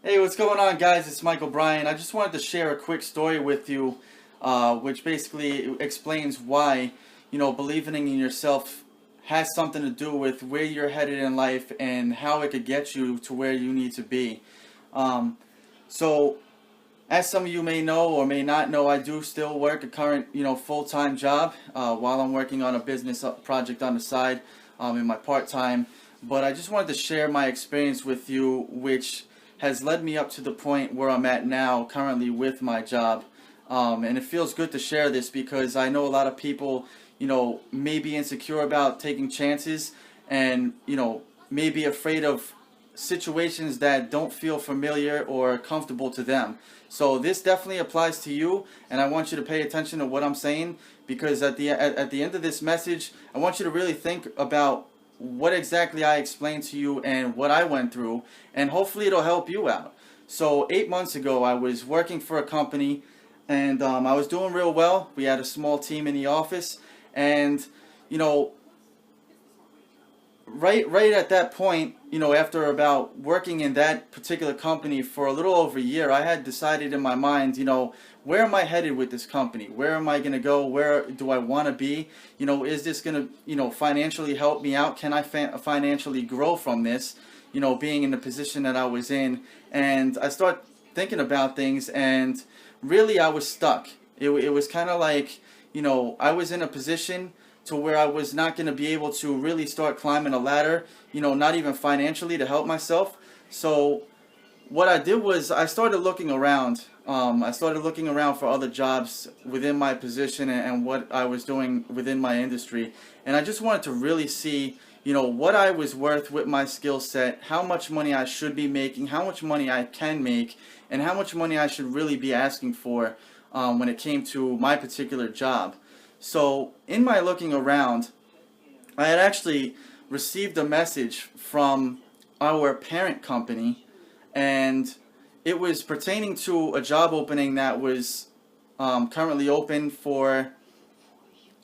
Hey, what's going on, guys? It's Michael Bryan. I just wanted to share a quick story with you, which basically explains why, believing in yourself has something to do with where you're headed in life and how it could get you to where you need to be. Um, so, as some of you may know or may not know, I do still work a current, full-time job while I'm working on a business project on the side in my part-time. But I just wanted to share my experience with you, which has led me up to the point where I'm at now, currently with my job. And it feels good to share this because I know a lot of people, may be insecure about taking chances and, may be afraid of situations that don't feel familiar or comfortable to them. So this definitely applies to you, and I want you to pay attention to what I'm saying because at the end of this message, I want you to really think about what exactly I explained to you and what I went through, and hopefully it'll help you out. So 8 months ago, I was working for a company, and I was doing real well. We had a small team in the office, and you know, right at that point, after about working in that particular company for a little over a year, I had decided in my mind, where am I headed with this company? Where am I going to go? Where do I want to be? Is this going to, financially help me out? Can I financially grow from this, being in the position that I was in? And I start thinking about things, and really I was stuck. It was kind of like, I was in a position to where I was not going to be able to really start climbing a ladder, not even financially to help myself. So what I did was I started looking around. I started looking around for other jobs within my position and what I was doing within my industry. And I just wanted to really see, what I was worth with my skill set, how much money I should be making, how much money I can make, and how much money I should really be asking for when it came to my particular job. So in my looking around, I had actually received a message from our parent company, and it was pertaining to a job opening that was currently open for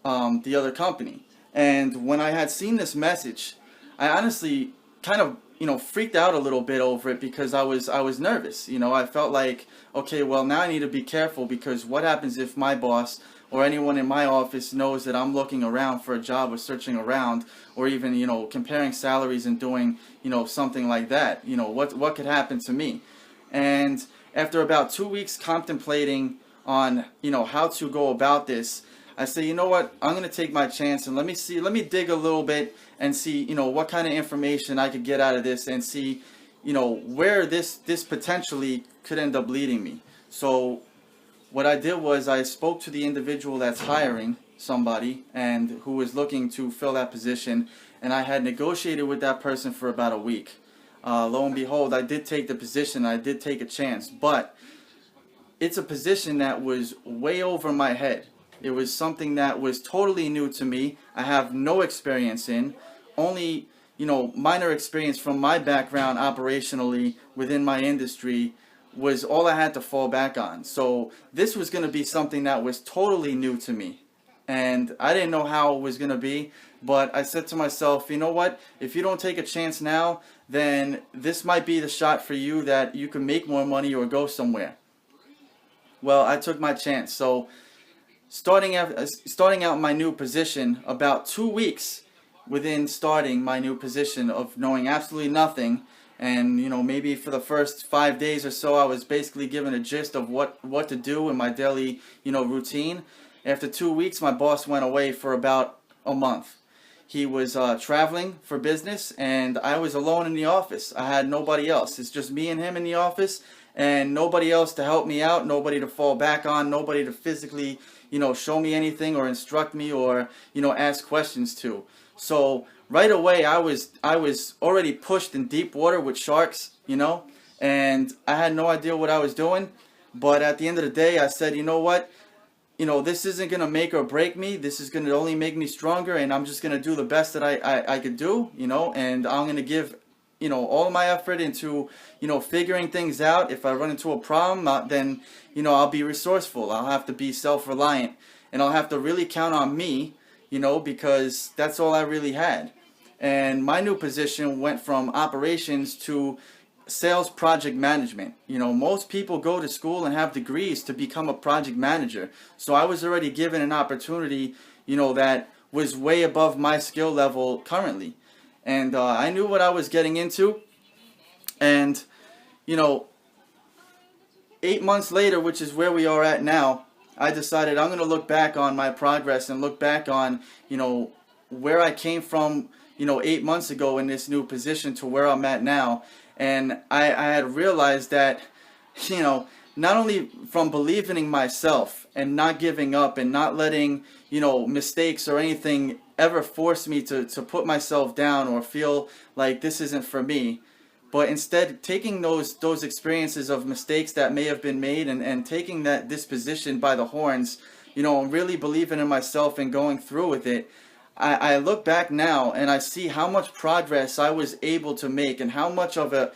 the other company. And when I had seen this message, I honestly kind of freaked out a little bit over it because I was nervous. I felt like, okay, well, now I need to be careful because what happens if my boss or anyone in my office knows that I'm looking around for a job or searching around or even comparing salaries and doing something like that. What could happen to me? And after about 2 weeks contemplating on how to go about this, I say, you know what, I'm going to take my chance and let me dig a little bit and see, what kind of information I could get out of this and see, where this potentially could end up leading me. So what I did was I spoke to the individual that's hiring somebody and who was looking to fill that position, and I had negotiated with that person for about a week. Lo and behold, I did take the position, I did take a chance, but it's a position that was way over my head. It was something that was totally new to me. I have no experience in, only, minor experience from my background operationally within my industry was all I had to fall back on. So this was going to be something that was totally new to me. And I didn't know how it was going to be, but I said to myself, you know what? If you don't take a chance now, then this might be the shot for you that you can make more money or go somewhere. Well, I took my chance. So starting out my new position, about 2 weeks within starting my new position of knowing absolutely nothing, and maybe for the first 5 days or so I was basically given a gist of what to do in my daily routine. After 2 weeks, my boss went away for about a month. He was traveling for business, and I was alone in the office. I had nobody else. It's just me and him in the office, and nobody else to help me out, nobody to fall back on, nobody to physically show me anything or instruct me or ask questions to. So right away I was already pushed in deep water with sharks, and I had no idea what I was doing. But at the end of the day, I said, you know what, this isn't going to make or break me. This is going to only make me stronger, and I'm just going to do the best that I could do, and I'm going to give all my effort into figuring things out. If I run into a problem, then I'll be resourceful. I'll have to be self-reliant, and I'll have to really count on me, because that's all I really had. And my new position went from operations to sales project management. You know, most people go to school and have degrees to become a project manager. So I was already given an opportunity, you know, that was way above my skill level currently. And I knew what I was getting into. And, you know, 8 months later, which is where we are at now, I decided I'm going to look back on my progress and look back on, you know, where I came from, you know, 8 months ago in this new position to where I'm at now. And I had realized that, you know, not only from believing in myself and not giving up and not letting, you know, mistakes or anything ever force me to put myself down or feel like this isn't for me, but instead taking those experiences of mistakes that may have been made and taking this position by the horns, you know, and really believing in myself and going through with it. I look back now and I see how much progress I was able to make and how much of a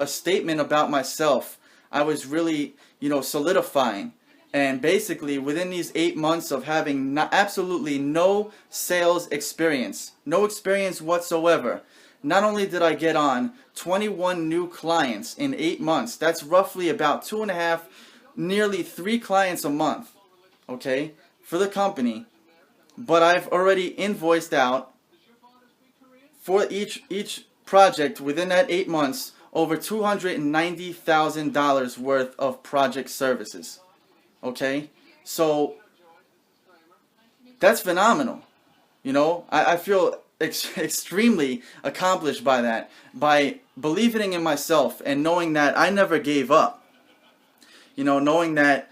statement about myself I was really, you know, solidifying. And basically within these 8 months of having absolutely no sales experience, no experience whatsoever, not only did I get on 21 new clients in 8 months, that's roughly about 2.5, nearly 3 clients a month, okay, for the company. But I've already invoiced out for each project within that 8 months over $290,000 worth of project services. Okay? So that's phenomenal. You know, I feel extremely accomplished by that, by believing in myself and knowing that I never gave up. You know, knowing that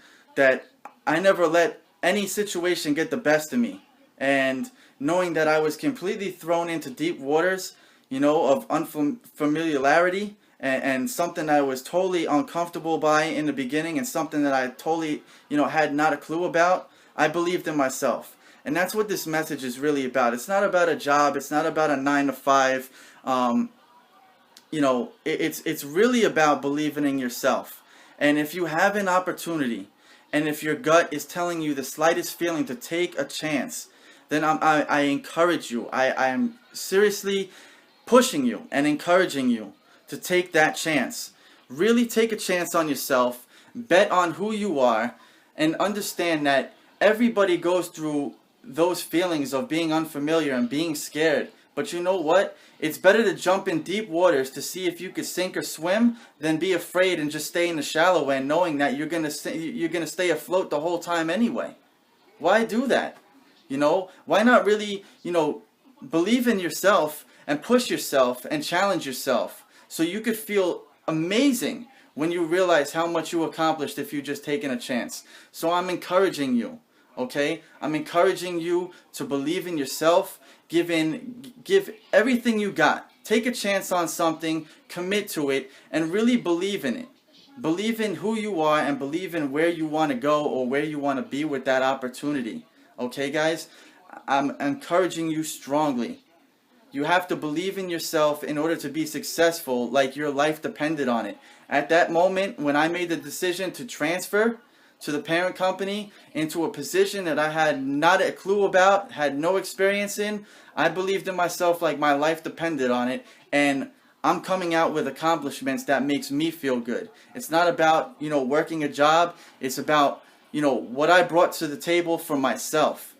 I never let any situation get the best of me. And knowing that I was completely thrown into deep waters, you know, of unfamiliarity and something I was totally uncomfortable by in the beginning and something that I totally, you know, had not a clue about, I believed in myself. And that's what this message is really about. It's not about a job. It's not about a 9 to 5. You know, it's really about believing in yourself. And if you have an opportunity, and if your gut is telling you the slightest feeling to take a chance, then I encourage you. I am seriously pushing you and encouraging you to take that chance. Really take a chance on yourself. Bet on who you are. And understand that everybody goes through those feelings of being unfamiliar and being scared. But you know what? It's better to jump in deep waters to see if you could sink or swim than be afraid and just stay in the shallow end knowing that you're gonna stay afloat the whole time anyway. Why do that? You know, why not really, you know, believe in yourself and push yourself and challenge yourself so you could feel amazing when you realize how much you accomplished if you just taken a chance. So I'm encouraging you, okay? I'm encouraging you to believe in yourself, give everything you got. Take a chance on something, commit to it, and really believe in it. Believe in who you are and believe in where you want to go or where you want to be with that opportunity. Okay, guys? I'm encouraging you strongly. You have to believe in yourself in order to be successful, like your life depended on it. At that moment, when I made the decision to transfer to the parent company into a position that I had not a clue about, had no experience in, I believed in myself like my life depended on it, and I'm coming out with accomplishments that makes me feel good. It's not about, you know, working a job. It's about, you know, what I brought to the table for myself.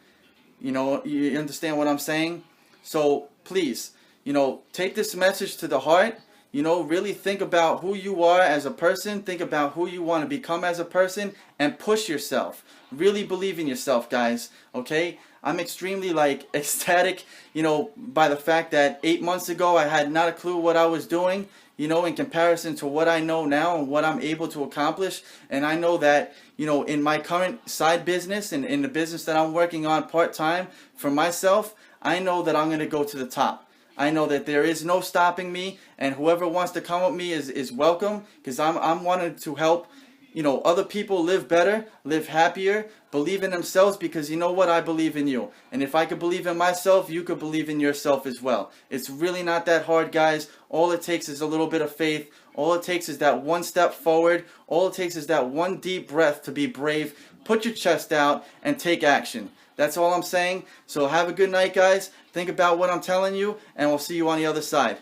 You know, you understand what I'm saying? So please, you know, take this message to the heart. You know, really think about who you are as a person. Think about who you want to become as a person and push yourself. Really believe in yourself, guys. Okay? I'm extremely, like, ecstatic, you know, by the fact that 8 months ago I had not a clue what I was doing, you know, in comparison to what I know now and what I'm able to accomplish. And I know that, you know, in my current side business and in the business that I'm working on part-time for myself, I know that I'm going to go to the top. I know that there is no stopping me, and whoever wants to come with me is welcome, because I'm wanting to help, you know, other people live better, live happier, believe in themselves, because you know what? I believe in you. And if I could believe in myself, you could believe in yourself as well. It's really not that hard, guys. All it takes is a little bit of faith. All it takes is that one step forward. All it takes is that one deep breath to be brave. Put your chest out and take action. That's all I'm saying. So have a good night, guys. Think about what I'm telling you, and we'll see you on the other side.